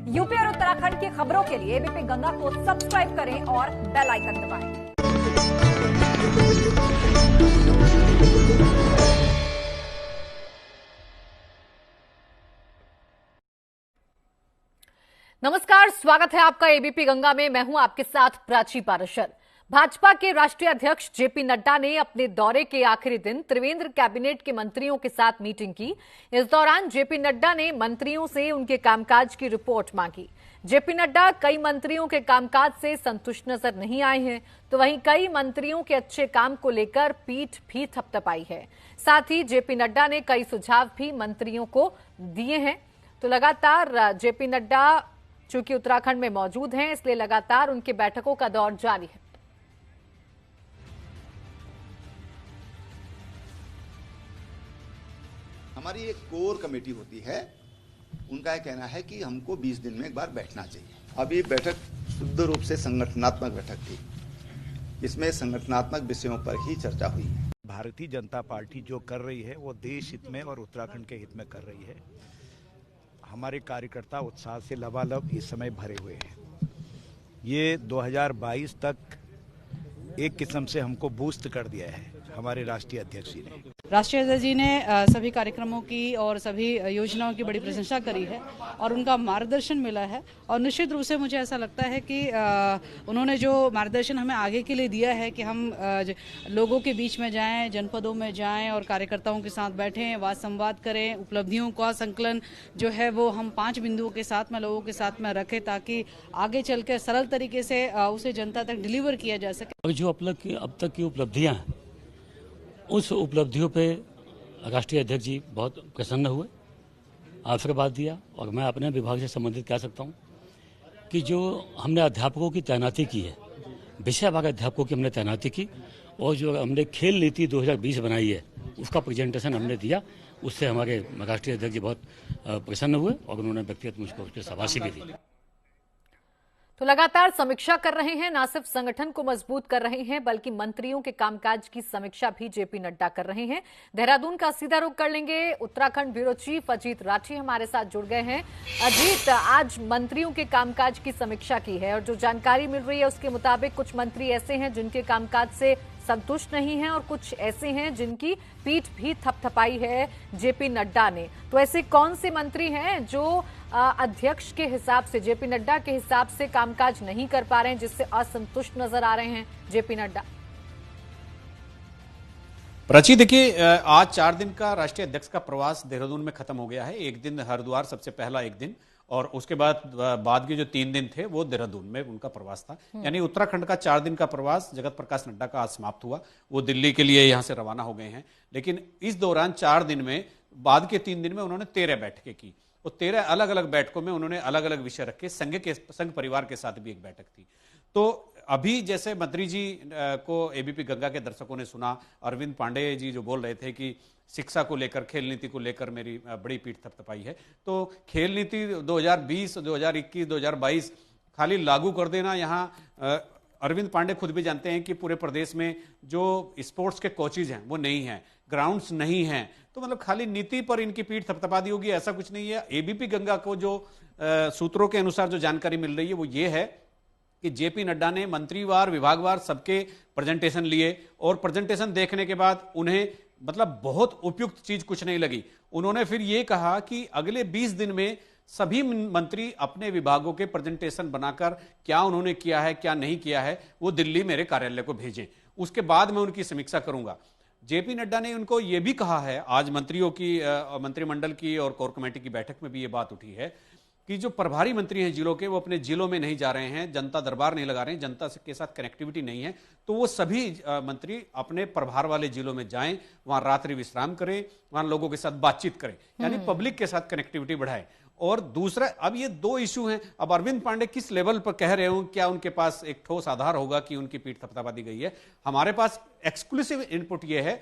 UP और उत्तराखंड की खबरों के लिए एबीपी गंगा को सब्सक्राइब करें और बेल आइकन दबाएं। नमस्कार, स्वागत है आपका एबीपी गंगा में। मैं हूं आपके साथ प्राची पाराशर। भाजपा के राष्ट्रीय अध्यक्ष जेपी नड्डा ने अपने दौरे के आखिरी दिन त्रिवेंद्र कैबिनेट के मंत्रियों के साथ मीटिंग की। इस दौरान जेपी नड्डा ने मंत्रियों से उनके कामकाज की रिपोर्ट मांगी। जेपी नड्डा कई मंत्रियों के कामकाज से संतुष्ट नजर नहीं आए हैं, तो वहीं कई मंत्रियों के अच्छे काम को लेकर पीठ भी थपथपाई है। साथ ही जेपी नड्डा ने कई सुझाव भी मंत्रियों को दिए हैं। तो लगातार जेपी नड्डा चूंकि उत्तराखंड में मौजूद हैं, इसलिए लगातार उनकी बैठकों का दौर जारी है। हमारी एक कोर कमेटी होती है, उनका यह कहना है कि हमको 20 दिन में एक बार बैठना चाहिए। अभी बैठक शुद्ध रूप से संगठनात्मक बैठक थी, इसमें संगठनात्मक विषयों पर ही चर्चा हुई। भारतीय जनता पार्टी जो कर रही है वो देश हित में और उत्तराखंड के हित में कर रही है। हमारे कार्यकर्ता उत्साह से लबालब इस समय भरे हुए हैं। ये 2022 तक एक किस्म से हमको बूस्ट कर दिया है हमारे राष्ट्रीय अध्यक्ष जी ने। राष्ट्रीय अध्यक्ष जी ने सभी कार्यक्रमों की और सभी योजनाओं की बड़ी प्रशंसा करी है और उनका मार्गदर्शन मिला है। और निश्चित रूप से मुझे ऐसा लगता है कि उन्होंने जो मार्गदर्शन हमें आगे के लिए दिया है कि हम लोगों के बीच में जाएं, जनपदों में जाएं और कार्यकर्ताओं के साथ बैठें, वाद संवाद करें, उपलब्धियों का संकलन जो है वो हम 5 बिंदुओं के साथ में लोगों के साथ में रखें, ताकि आगे चल के सरल तरीके से उसे जनता तक डिलीवर किया जा सके। और जो अब तक की उपलब्धियां हैं, उस उपलब्धियों पे राष्ट्रीय अध्यक्ष जी बहुत प्रसन्न हुए, आशीर्वाद दिया। और मैं अपने विभाग से संबंधित कह सकता हूँ कि जो हमने अध्यापकों की तैनाती की है, विषयवार अध्यापकों की हमने तैनाती की, और जो हमने खेल नीति 2020 बनाई है उसका प्रेजेंटेशन हमने दिया, उससे हमारे राष्ट्रीय अध्यक्ष जी बहुत प्रसन्न हुए और उन्होंने व्यक्तिगत मुझको उसकी शाबाशी भी दी। तो लगातार समीक्षा कर रहे हैं, न सिर्फ संगठन को मजबूत कर रहे हैं बल्कि मंत्रियों के कामकाज की समीक्षा भी जेपी नड्डा कर रहे हैं। देहरादून का सीधा रुख कर लेंगे। उत्तराखंड ब्यूरो चीफ अजीत राठी हमारे साथ जुड़ गए हैं। अजीत, आज मंत्रियों के कामकाज की समीक्षा की है और जो जानकारी मिल रही है उसके मुताबिक कुछ मंत्री ऐसे हैं जिनके कामकाज से संतुष्ट नहीं हैं और कुछ ऐसे हैं जिनकी पीठ भी थपथपाई है जेपी नड्डा ने। तो ऐसे कौन से मंत्री हैं जो अध्यक्ष के हिसाब से, जेपी नड्डा के हिसाब से कामकाज नहीं कर पा रहे हैं, जिससे असंतुष्ट नजर आ रहे हैं जेपी नड्डा? प्राची, देखिए, आज 4 दिन का राष्ट्रीय अध्यक्ष का प्रवास देहरादून में खत्म हो गया है। एक दिन हरिद्वार, सबसे पहला एक दिन, और उसके बाद के जो 3 दिन थे वो देहरादून में उनका प्रवास था। यानी उत्तराखंड का 4 दिन का प्रवास जगत प्रकाश नड्डा का आज समाप्त हुआ। वो दिल्ली के लिए यहाँ से रवाना हो गए हैं। लेकिन इस दौरान 4 दिन में, बाद के 3 दिन में उन्होंने 13 बैठकें की और 13 अलग अलग बैठकों में उन्होंने अलग अलग विषय रखे। संघ परिवार के साथ भी एक बैठक थी। तो अभी जैसे मंत्री जी को एबीपी गंगा के दर्शकों ने सुना, अरविंद पांडे जी जो बोल रहे थे कि शिक्षा को लेकर, खेल नीति को लेकर मेरी बड़ी पीठ थपथपाई है। तो खेल नीति 2020, 2021, 2022 खाली लागू कर देना, यहाँ अरविंद पांडे खुद भी जानते हैं कि पूरे प्रदेश में जो स्पोर्ट्स के कोचेज हैं वो नहीं हैं, ग्राउंड्स नहीं हैं, तो मतलब खाली नीति पर इनकी पीठ थपथपा दी होगी, ऐसा कुछ नहीं है। एबीपी गंगा को जो सूत्रों के अनुसार जो जानकारी मिल रही है वो ये है कि जेपी नड्डा ने मंत्रीवार, विभागवार सबके प्रेजेंटेशन लिए और प्रेजेंटेशन देखने के बाद उन्हें मतलब बहुत उपयुक्त चीज कुछ नहीं लगी। उन्होंने फिर ये कहा कि अगले 20 दिन में सभी मंत्री अपने विभागों के प्रेजेंटेशन बनाकर क्या उन्होंने किया है, क्या नहीं किया है, वो दिल्ली मेरे कार्यालय को भेजें, उसके बाद मैं उनकी समीक्षा करूंगा। जेपी नड्डा ने उनको ये भी कहा है, आज मंत्रियों की, मंत्रिमंडल की और कोर कमेटी की बैठक में भी ये बात उठी है कि जो प्रभारी मंत्री हैं जिलों के, वो अपने जिलों में नहीं जा रहे हैं, जनता दरबार नहीं लगा रहे हैं, जनता के साथ कनेक्टिविटी नहीं है, तो वो सभी मंत्री अपने प्रभार वाले जिलों में जाएं, वहां रात्रि विश्राम करें, वहां लोगों के साथ बातचीत करें, यानी पब्लिक के साथ कनेक्टिविटी बढ़ाएं। और दूसरा, अब ये 2 इशू हैं। अब अरविंद पांडे किस लेवल पर कह रहे हो, क्या उनके पास एक ठोस आधार होगा कि उनकी पीठ थपथपा दी गई है? हमारे पास एक्सक्लूसिव इनपुट यह है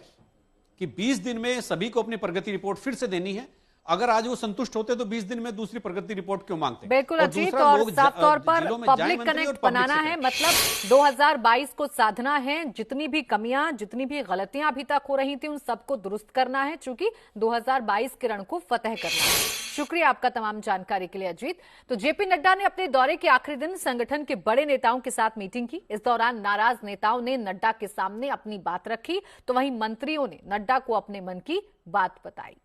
कि 20 दिन में सभी को अपनी प्रगति रिपोर्ट फिर से देनी है अगर आज वो संतुष्ट होते तो 20 दिन में दूसरी प्रगति रिपोर्ट क्यों मांगते? बिल्कुल और अजीत, दूसरा, और लोग साफ तौर पर जिलों में जाएं पब्लिक मंत्री और कनेक्ट पब्लिक बनाना से है, करें। मतलब 2022 को साधना है। जितनी भी कमियां, जितनी भी गलतियां अभी तक हो रही थी, उन सबको दुरुस्त करना है, चूंकि 2022 के रण को फतेह करना है। शुक्रिया आपका तमाम जानकारी के लिए अजीत। तो जेपी नड्डा ने अपने दौरे के आखिरी दिन संगठन के बड़े नेताओं के साथ मीटिंग की। इस दौरान नाराज नेताओं ने नड्डा के सामने अपनी बात रखी, तो वहीं मंत्रियों ने नड्डा को अपने मन की बात बताई।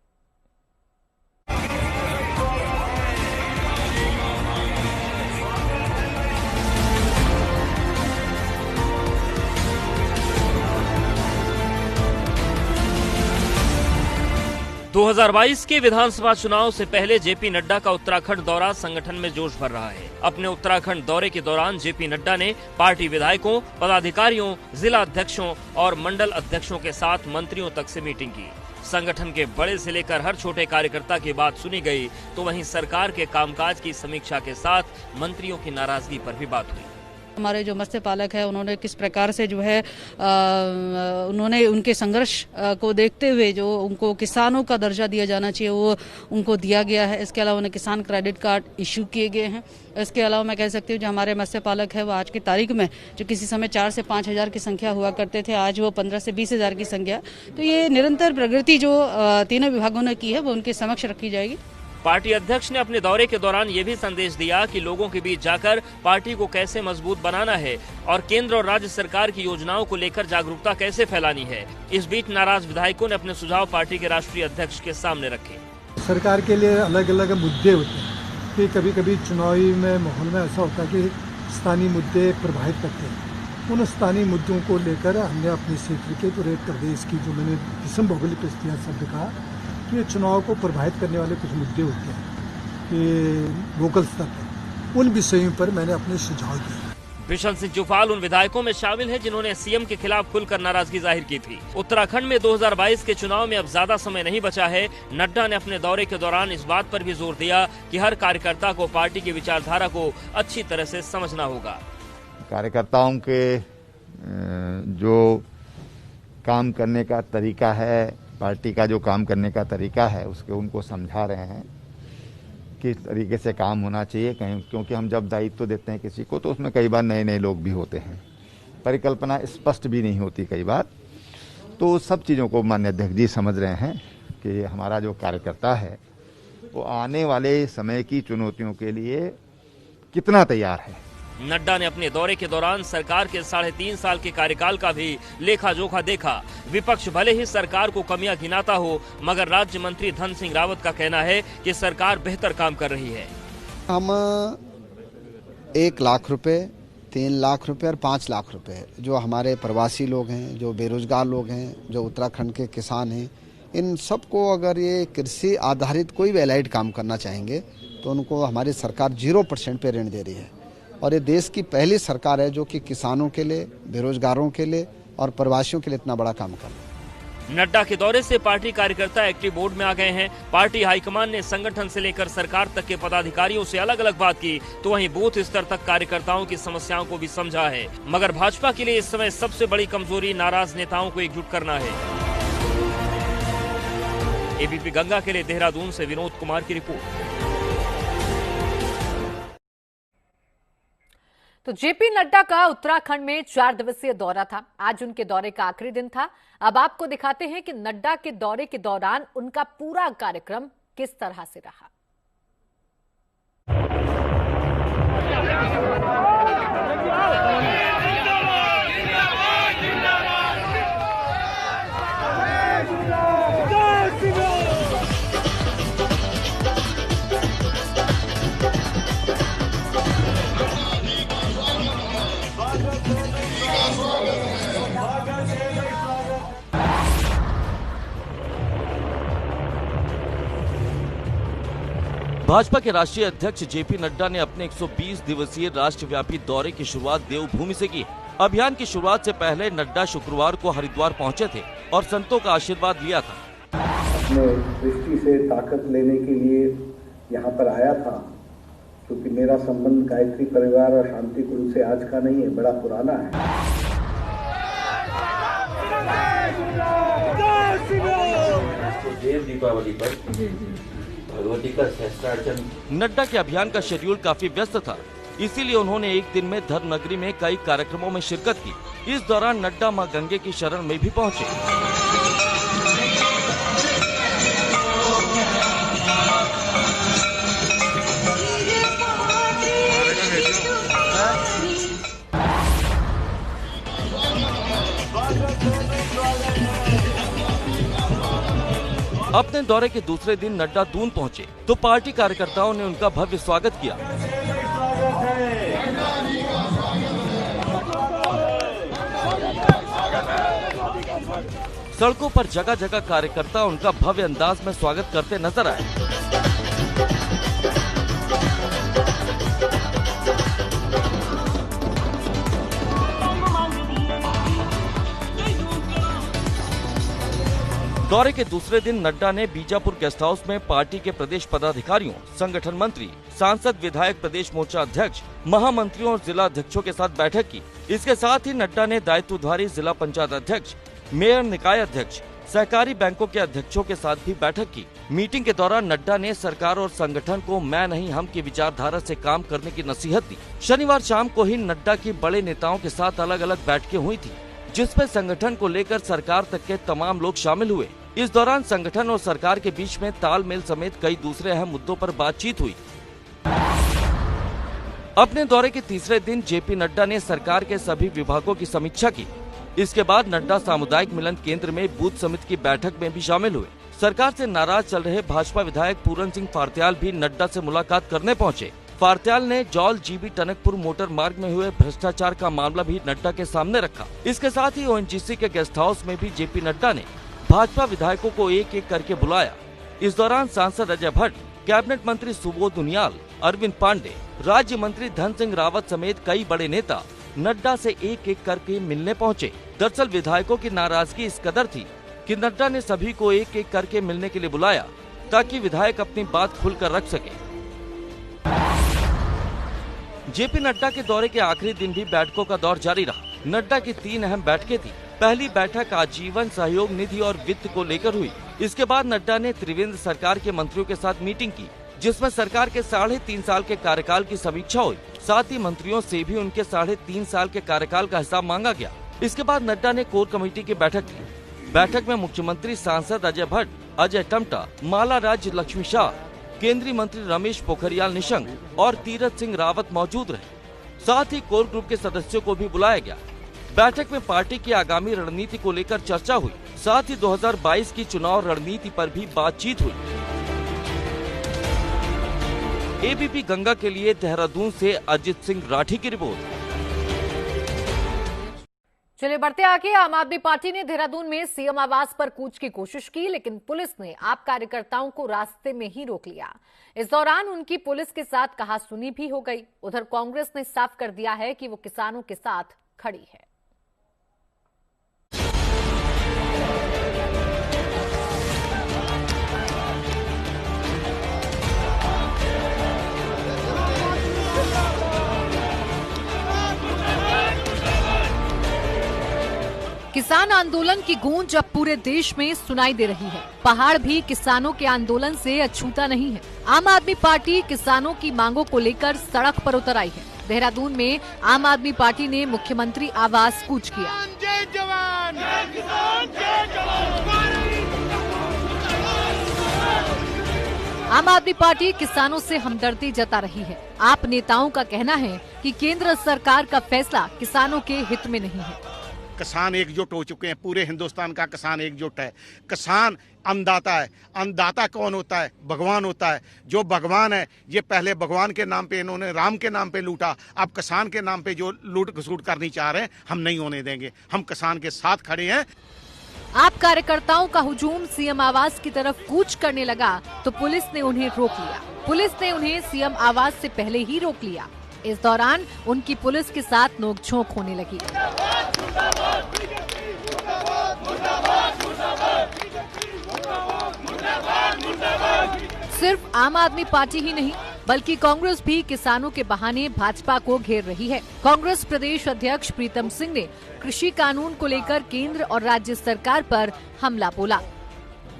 2022 के विधानसभा चुनाव से पहले जेपी नड्डा का उत्तराखंड दौरा संगठन में जोश भर रहा है। अपने उत्तराखंड दौरे के दौरान जेपी नड्डा ने पार्टी विधायकों, पदाधिकारियों, जिला अध्यक्षों और मंडल अध्यक्षों के साथ मंत्रियों तक से मीटिंग की। संगठन के बड़े से लेकर हर छोटे कार्यकर्ता की बात सुनी गई, तो वहीं सरकार के कामकाज की समीक्षा के साथ मंत्रियों की नाराजगी पर भी बात हुई। हमारे जो मत्स्य पालक है, उन्होंने किस प्रकार से जो है उन्होंने उनके संघर्ष को देखते हुए जो उनको किसानों का दर्जा दिया जाना चाहिए वो उनको दिया गया है। इसके अलावा उन्हें किसान क्रेडिट कार्ड इशू किए गए हैं। इसके अलावा मैं कह सकती हूँ जो हमारे मत्स्य पालक है वो आज की तारीख में जो किसी समय 4 से 5 हज़ार की संख्या हुआ करते थे, आज वो 15 से 20 हज़ार की संख्या। तो ये निरंतर प्रगति जो तीनों विभागों ने की है वो उनके समक्ष रखी जाएगी। पार्टी अध्यक्ष ने अपने दौरे के दौरान ये भी संदेश दिया कि लोगों के बीच जाकर पार्टी को कैसे मजबूत बनाना है और केंद्र और राज्य सरकार की योजनाओं को लेकर जागरूकता कैसे फैलानी है। इस बीच नाराज विधायकों ने अपने सुझाव पार्टी के राष्ट्रीय अध्यक्ष के सामने रखे। सरकार के लिए अलग अलग मुद्दे होते हैं कि कभी कभी चुनावी में माहौल में ऐसा होता है कि स्थानीय मुद्दे प्रभावित करते हैं। उन स्थानीय मुद्दों को लेकर हमने अपने क्षेत्र के पूरे प्रदेश की जो मैंने विषम भौगोलिक परिस्थितियाँ शब्द कहा, ये चुनाव को प्रभावित करने वाले कुछ मुद्दे होते हैं कि लोकल स्तर पर, उन विषयों पर मैंने अपने सुझाव दिए। बिशन सिंह जुफाल उन विधायकों में शामिल है जिन्होंने सीएम के खिलाफ खुलकर नाराजगी जाहिर की थी। उत्तराखंड में 2022 के चुनाव में अब ज्यादा समय नहीं बचा है। नड्डा ने अपने दौरे के दौरान इस बात पर भी जोर दिया कि हर कार्यकर्ता को पार्टी की विचारधारा को अच्छी तरह से समझना होगा। कार्यकर्ताओं के जो काम करने का तरीका है, पार्टी का जो काम करने का तरीका है, उसके उनको समझा रहे हैं किस तरीके से काम होना चाहिए। कहीं क्योंकि हम जब दायित्व देते हैं किसी को तो उसमें कई बार नए नए लोग भी होते हैं, परिकल्पना स्पष्ट भी नहीं होती कई बार। तो सब चीज़ों को माननीय अध्यक्ष जी समझ रहे हैं कि हमारा जो कार्यकर्ता है वो आने वाले समय की चुनौतियों के लिए कितना तैयार है। नड्डा ने अपने दौरे के दौरान सरकार के 3.5 साल के कार्यकाल का भी लेखा जोखा देखा। विपक्ष भले ही सरकार को कमियां गिनाता हो, मगर राज्य मंत्री धन सिंह रावत का कहना है कि सरकार बेहतर काम कर रही है। हम 1 लाख रुपए, 3 लाख रुपए और 5 लाख रुपए जो हमारे प्रवासी लोग हैं, जो बेरोजगार लोग हैं, जो उत्तराखंड के किसान हैं, इन सबको अगर ये कृषि आधारित कोई भी एलाइड काम करना चाहेंगे तो उनको हमारी सरकार 0% पे ऋण दे रही है। और ये देश की पहली सरकार है जो कि किसानों के लिए, बेरोजगारों के लिए और प्रवासियों के लिए इतना बड़ा काम कर रही है। नड्डा के दौरे से पार्टी कार्यकर्ता एक्टिव बोर्ड में आ गए हैं। पार्टी हाईकमान ने संगठन से लेकर सरकार तक के पदाधिकारियों से अलग अलग बात की, तो वहीं बूथ स्तर तक कार्यकर्ताओं की समस्याओं को भी समझा है। मगर भाजपा के लिए इस समय सबसे बड़ी कमजोरी नाराज नेताओं को एकजुट करना है। एबीपी गंगा के लिए देहरादून से विनोद कुमार की रिपोर्ट। तो जेपी नड्डा का उत्तराखंड में 4 दिवसीय दौरा था। आज उनके दौरे का आखिरी दिन था। अब आपको दिखाते हैं कि नड्डा के दौरे के दौरान उनका पूरा कार्यक्रम किस तरह से रहा। भाजपा के राष्ट्रीय अध्यक्ष जेपी नड्डा ने अपने 120 दिवसीय राष्ट्रव्यापी दौरे की शुरुआत देवभूमि से की। अभियान की शुरुआत से पहले नड्डा शुक्रवार को हरिद्वार पहुंचे थे और संतों का आशीर्वाद लिया था। अपने दृष्टि से ताकत लेने के लिए यहाँ पर आया था, क्योंकि मेरा संबंध गायत्री परिवार और शांति कुंज से आज का नहीं है, बड़ा पुराना है। देव दीपावली पर नड्डा के अभियान का शेड्यूल काफी व्यस्त था, इसीलिए उन्होंने एक दिन में धर्मनगरी में कई कार्यक्रमों में शिरकत की। इस दौरान नड्डा मां गंगे की शरण में भी पहुंचे। अपने दौरे के दूसरे दिन नड्डा दून पहुंचे तो पार्टी कार्यकर्ताओं ने उनका भव्य स्वागत किया। सड़कों पर जगह जगह कार्यकर्ता उनका भव्य अंदाज में स्वागत करते नजर आए। दौरे के दूसरे दिन नड्डा ने बीजापुर गेस्ट हाउस में पार्टी के प्रदेश पदाधिकारियों, संगठन मंत्री, सांसद, विधायक, प्रदेश मोर्चा अध्यक्ष, महामंत्रियों और जिला अध्यक्षों के साथ बैठक की। इसके साथ ही नड्डा ने दायित्वधारी जिला पंचायत अध्यक्ष, मेयर निकाय अध्यक्ष, सहकारी बैंकों के अध्यक्षों के साथ भी बैठक की। मीटिंग के दौरान नड्डा ने सरकार और संगठन को मैं नहीं हम की विचारधारा से काम करने की नसीहत दी। शनिवार शाम को ही नड्डा की बड़े नेताओं के साथ अलग अलग बैठकें हुई थी, जिसमें संगठन को लेकर सरकार तक के तमाम लोग शामिल हुए। इस दौरान संगठन और सरकार के बीच में तालमेल समेत कई दूसरे अहम मुद्दों पर बातचीत हुई। अपने दौरे के तीसरे दिन जेपी नड्डा ने सरकार के सभी विभागों की समीक्षा की। इसके बाद नड्डा सामुदायिक मिलन केंद्र में बूथ समिति की बैठक में भी शामिल हुए। सरकार से नाराज चल रहे भाजपा विधायक पूरन सिंह फार्त्याल भी नड्डा से मुलाकात करने पहुंचे। फार्त्याल ने जौल जीबी टनकपुर मोटर मार्ग में हुए भ्रष्टाचार का मामला भी नड्डा के सामने रखा। इसके साथ ही ओएनजीसी के गेस्ट हाउस में भी जेपी नड्डा ने भाजपा विधायकों को एक एक करके बुलाया। इस दौरान सांसद अजय भट्ट, कैबिनेट मंत्री सुबोध उनियाल, अरविंद पांडे, राज्य मंत्री धन सिंह रावत समेत कई बड़े नेता नड्डा से एक एक करके मिलने पहुंचे। दरअसल विधायकों की नाराजगी इस कदर थी कि नड्डा ने सभी को एक एक करके मिलने के लिए बुलाया ताकि विधायक अपनी बात खुलकर रख सके। जेपी नड्डा के दौरे के आखिरी दिन भी बैठकों का दौर जारी रहा। नड्डा की 3 अहम बैठकें थी। पहली बैठक आजीवन सहयोग निधि और वित्त को लेकर हुई। इसके बाद नड्डा ने त्रिवेंद्र सरकार के मंत्रियों के साथ मीटिंग की, जिसमें सरकार के 3.5 साल के कार्यकाल की समीक्षा हुई। साथ ही मंत्रियों से भी उनके 3.5 साल के कार्यकाल का हिसाब मांगा गया। इसके बाद नड्डा ने कोर कमेटी की बैठक की। बैठक में मुख्यमंत्री, सांसद अजय भट्ट, अजय टम्टा, माला राज्य लक्ष्मी शाह, केंद्रीय मंत्री रमेश पोखरियाल निशंक और तीरथ सिंह रावत मौजूद रहे। साथ ही कोर ग्रुप के सदस्यों को भी बुलाया गया। बैठक में पार्टी की आगामी रणनीति को लेकर चर्चा हुई। साथ ही 2022 की चुनाव रणनीति पर भी बातचीत हुई। एबीपी गंगा के लिए देहरादून से अजित सिंह राठी की रिपोर्ट। चलिए बढ़ते आगे। आम आदमी पार्टी ने देहरादून में सीएम आवास पर कूच की कोशिश की, लेकिन पुलिस ने आप कार्यकर्ताओं को रास्ते में ही रोक लिया। इस दौरान उनकी पुलिस के साथ कहासुनी भी हो गई। उधर कांग्रेस ने साफ कर दिया है कि वो किसानों के साथ खड़ी है। किसान आंदोलन की गूंज अब पूरे देश में सुनाई दे रही है। पहाड़ भी किसानों के आंदोलन से अछूता नहीं है। आम आदमी पार्टी किसानों की मांगों को लेकर सड़क पर उतर आई है। देहरादून में आम आदमी पार्टी ने मुख्यमंत्री आवास कूच किया। जय जवान, जय किसान, जय जवान। आम आदमी पार्टी किसानों से हमदर्दी जता रही है। आप नेताओं का कहना है कि केंद्र सरकार का फैसला किसानों के हित में नहीं है। किसान एकजुट हो चुके हैं, पूरे हिंदुस्तान का किसान एकजुट है। किसान अन्नदाता है। अन्नदाता कौन होता है? भगवान होता है। जो भगवान है, ये पहले भगवान के नाम पे इन्होंने राम के नाम पे लूटा, अब किसान के नाम पे जो लूट खसूट करनी चाह रहे हैं, हम नहीं होने देंगे। हम किसान के साथ खड़े हैं। आप कार्यकर्ताओं का हुजूम सीएम आवास की तरफ कूच करने लगा तो पुलिस ने उन्हें रोक लिया। पुलिस ने उन्हें सीएम आवास से पहले ही रोक लिया। इस दौरान उनकी पुलिस के साथ नोकझोंक होने लगी। सिर्फ आम आदमी पार्टी ही नहीं, बल्कि कांग्रेस भी किसानों के बहाने भाजपा को घेर रही है। कांग्रेस प्रदेश अध्यक्ष प्रीतम सिंह ने कृषि कानून को लेकर केंद्र और राज्य सरकार पर हमला बोला।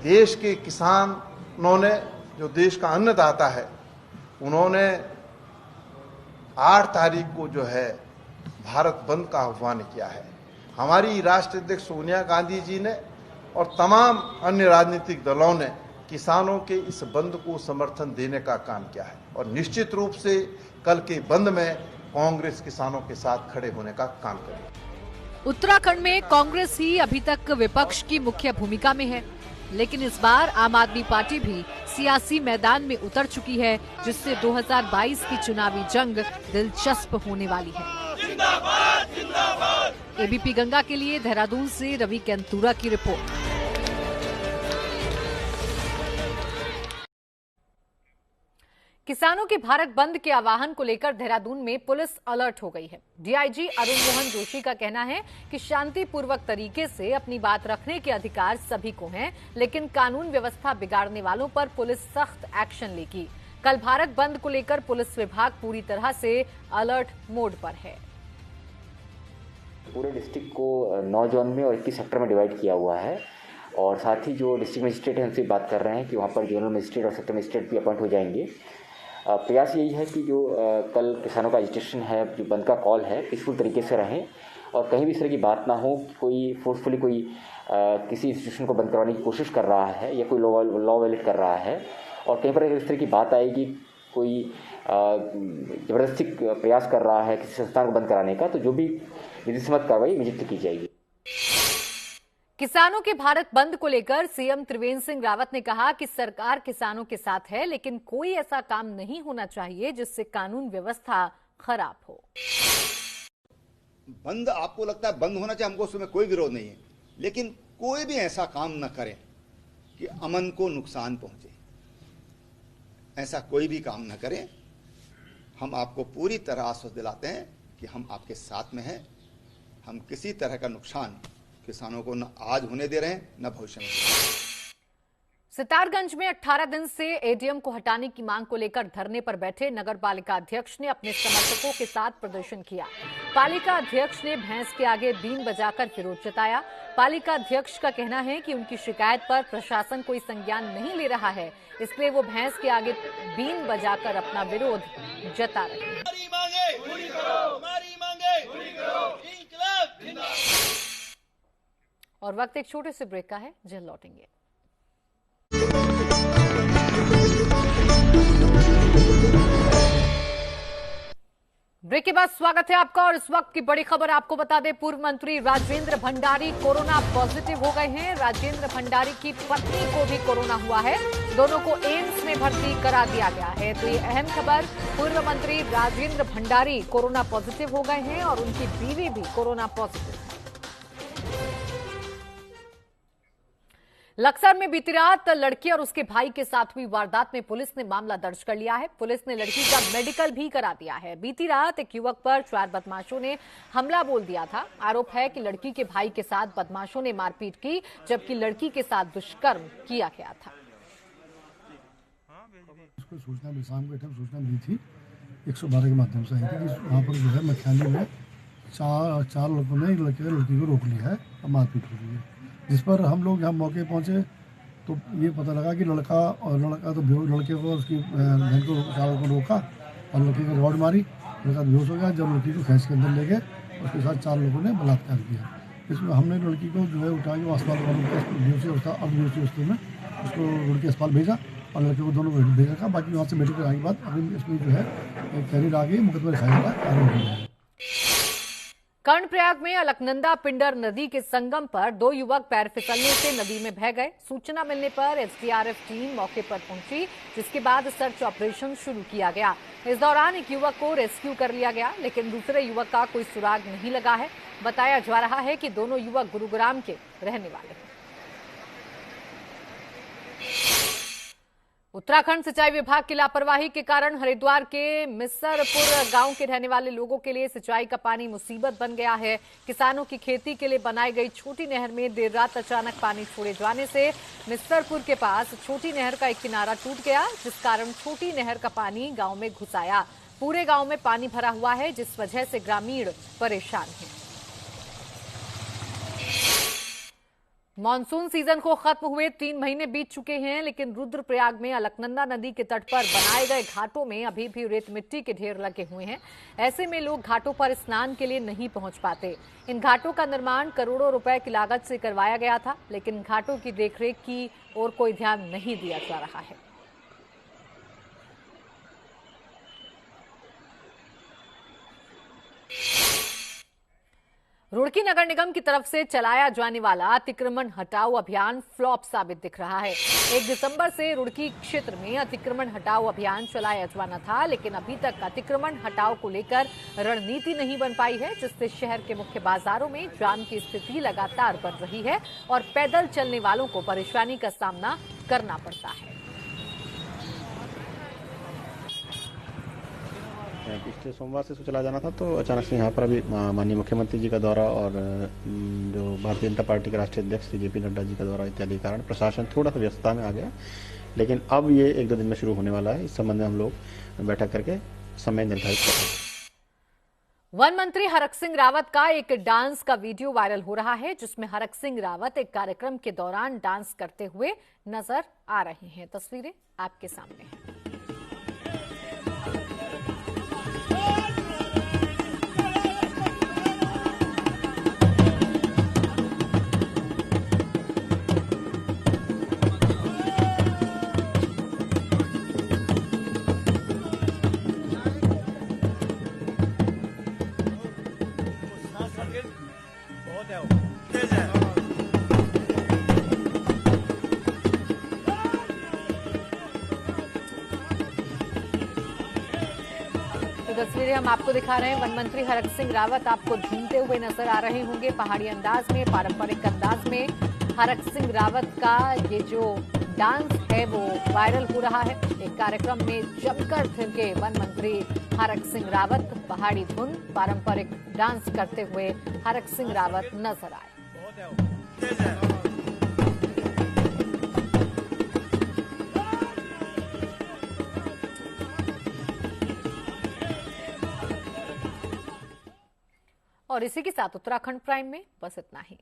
देश के किसानों ने जो देश का अन्नदाता है, उन्होंने 8 तारीख को जो है भारत बंद का आह्वान किया है। हमारी राष्ट्रीय अध्यक्ष सोनिया गांधी जी ने और तमाम अन्य राजनीतिक दलों ने किसानों के इस बंद को समर्थन देने का काम किया है और निश्चित रूप से कल के बंद में कांग्रेस किसानों के साथ खड़े होने का काम करेगी। उत्तराखंड में कांग्रेस ही अभी तक विपक्ष की मुख्य भूमिका में है, लेकिन इस बार आम आदमी पार्टी भी सियासी मैदान में उतर चुकी है, जिससे 2022 की चुनावी जंग दिलचस्प होने वाली है। जिंदाबाद, जिंदाबाद। एबीपी गंगा के लिए देहरादून से रवि कैंतूरा की रिपोर्ट। किसानों के भारत बंद के आह्वान को लेकर देहरादून में पुलिस अलर्ट हो गई है। डीआईजी अरुण मोहन जोशी का कहना है कि शांतिपूर्वक तरीके से अपनी बात रखने के अधिकार सभी को हैं, लेकिन कानून व्यवस्था बिगाड़ने वालों पर पुलिस सख्त एक्शन लेगी। कल भारत बंद को लेकर पुलिस विभाग पूरी तरह से अलर्ट मोड पर है। पूरे डिस्ट्रिक्ट को 9 जोन में और 21 सेक्टर में डिवाइड किया हुआ है और साथ ही जो डिस्ट्रिक्ट मजिस्ट्रेट है उनसे बात कर रहे हैं कि वहाँ पर जोनल मजिस्ट्रेट और सेक्टर मजिस्ट्रेट भी अपॉइंट हो जाएंगे। प्रयास यही है कि जो कल किसानों का एजिटेशन है, जो बंद का कॉल है, पीसफुल तरीके से रहें और कहीं भी इस तरह की बात ना हो, कोई फोर्सफुली कोई किसी इंस्टीट्यूशन को बंद करवाने की कोशिश कर रहा है या कोई लॉ वायलेट कर रहा है और कहीं पर अगर इस तरह की बात आएगी, कोई जबरदस्ती प्रयास कर रहा है किसी संस्थान को बंद कराने का, तो जो भी विधि सम्मत कार्रवाई इमीडिएटली की जाएगी। किसानों के भारत बंद को लेकर सीएम त्रिवेंद्र सिंह रावत ने कहा कि सरकार किसानों के साथ है, लेकिन कोई ऐसा काम नहीं होना चाहिए जिससे कानून व्यवस्था खराब हो। बंद आपको लगता है बंद होना चाहिए, हमको उसमें कोई विरोध नहीं है, लेकिन कोई भी ऐसा काम न करे कि अमन को नुकसान पहुंचे। ऐसा कोई भी काम न करें। हम आपको पूरी तरह आश्वस्त दिलाते हैं कि हम आपके साथ में हैं। हम किसी तरह का नुकसान किसानों को न आज होने दे रहे हैं न भविष्य में। सितारगंज में 18 दिन से एडीएम को हटाने की मांग को लेकर धरने पर बैठे नगर पालिका अध्यक्ष ने अपने समर्थकों के साथ प्रदर्शन किया। पालिका अध्यक्ष ने भैंस के आगे बीन बजाकर विरोध जताया। पालिका अध्यक्ष का कहना है कि उनकी शिकायत पर प्रशासन कोई संज्ञान नहीं ले रहा है, इसलिए वो भैंस के आगे बीन बजाकर अपना विरोध जता रहे हैं। और वक्त एक छोटे से ब्रेक का है, जल्द लौटेंगे। ब्रेक के बाद स्वागत है आपका और इस वक्त की बड़ी खबर आपको बता दें, पूर्व मंत्री राजेंद्र भंडारी कोरोना पॉजिटिव हो गए हैं। राजेंद्र भंडारी की पत्नी को भी कोरोना हुआ है, दोनों को एम्स में भर्ती करा दिया गया है। तो ये अहम खबर, पूर्व मंत्री राजेंद्र भंडारी कोरोना पॉजिटिव हो गए हैं और उनकी बीवी भी कोरोना पॉजिटिव है। लक्सर में बीती रात लड़की और उसके भाई के साथ हुई वारदात में पुलिस ने मामला दर्ज कर लिया है। पुलिस ने लड़की का मेडिकल भी करा दिया है। बीती रात एक युवक पर 4 बदमाशों ने हमला बोल दिया था। आरोप है कि लड़की के भाई के साथ बदमाशों ने मारपीट की, जबकि लड़की के साथ दुष्कर्म किया गया था। उसको सूचना शाम के टाइम सूचना मिली थी, 112 के माध्यम से आई थी कि वहाँ पर जो है मखियाली में चार लोगों ने लड़की को रोक लिया है और मारपीट हो रही है। जिस पर हम लोग यहाँ मौके पहुँचे तो ये पता लगा कि लड़का तो लड़के को उसकी बहन को चारों को रोका और लड़की को रॉड मारी, लड़का बेहोश हो गया। जब लड़की को खींच के अंदर ले गए, उसके साथ 4 लोगों ने बलात्कार किया। इसमें हमने लड़की को जो है उठा के अस्पताल बेहोश अवस्था में उसको रुड़की अस्पताल भेजा और लड़के को दोनों को भेजा था। बाकी वहाँ से मेडिकल आने के बाद अभी इसमें जो है तहरीर आ गई, मुकदमा लिखाया गया। कर्णप्रयाग में अलकनंदा पिंडर नदी के संगम पर 2 युवक पैर फिसलने से नदी में बह गए। सूचना मिलने पर एसडीआरएफ टीम मौके पर पहुंची, जिसके बाद सर्च ऑपरेशन शुरू किया गया। इस दौरान एक युवक को रेस्क्यू कर लिया गया, लेकिन दूसरे युवक का कोई सुराग नहीं लगा है। बताया जा रहा है कि दोनों युवक गुरुग्राम के रहने वाले हैं। उत्तराखंड सिंचाई विभाग की लापरवाही के कारण हरिद्वार के मिसरपुर गांव के रहने वाले लोगों के लिए सिंचाई का पानी मुसीबत बन गया है। किसानों की खेती के लिए बनाई गई छोटी नहर में देर रात अचानक पानी छोड़े जाने से मिसरपुर के पास छोटी नहर का एक किनारा टूट गया, जिस कारण छोटी नहर का पानी गांव में घुस आया। पूरे गांव में पानी भरा हुआ है, जिस वजह से ग्रामीण परेशान हैं। मॉनसून सीजन को खत्म हुए 3 महीने बीत चुके हैं, लेकिन रुद्रप्रयाग में अलकनंदा नदी के तट पर बनाए गए घाटों में अभी भी रेत मिट्टी के ढेर लगे हुए हैं। ऐसे में लोग घाटों पर स्नान के लिए नहीं पहुंच पाते। इन घाटों का निर्माण करोड़ों रुपए की लागत से करवाया गया था, लेकिन घाटों की देखरेख की ओर कोई ध्यान नहीं दिया जा रहा है। रुड़की नगर निगम की तरफ से चलाया जाने वाला अतिक्रमण हटाओ अभियान फ्लॉप साबित दिख रहा है। 1 दिसंबर से रुड़की क्षेत्र में अतिक्रमण हटाओ अभियान चलाया जाना था, लेकिन अभी तक अतिक्रमण हटाओ को लेकर रणनीति नहीं बन पाई है, जिससे शहर के मुख्य बाजारों में जाम की स्थिति लगातार बढ़ रही है और पैदल चलने वालों को परेशानी का सामना करना पड़ता है। पिछले सोमवार से चला जाना था, तो अचानक से यहाँ पर अभी माननीय मुख्यमंत्री जी का दौरा और जो भारतीय जनता पार्टी के राष्ट्रीय अध्यक्ष जेपी नड्डा जी का दौरा इत्यादि के कारण प्रशासन थोड़ा सा व्यस्तता में आ गया। लेकिन अब ये 1-2 दिन में शुरू होने वाला है। इस संबंध में हम लोग बैठक करके समय निर्धारित कर रहे हैं। वन मंत्री हरक सिंह रावत का एक डांस का वीडियो वायरल हो रहा है, जिसमें हरक सिंह रावत एक कार्यक्रम के दौरान डांस करते हुए नजर आ रहे हैं। तस्वीरें आपके सामने हैं। तस्वीरें हम आपको दिखा रहे हैं। वन मंत्री हरक सिंह रावत आपको झूमते हुए नजर आ रहे होंगे। पहाड़ी अंदाज में, पारंपरिक अंदाज में हरक सिंह रावत का ये जो डांस है वो वायरल हो रहा है। एक कार्यक्रम में जमकर थिरके वन मंत्री हरक सिंह रावत। पहाड़ी धुन, पारंपरिक डांस करते हुए हरक सिंह रावत नजर आए। और इसी के साथ उत्तराखंड प्राइम में बस इतना ही।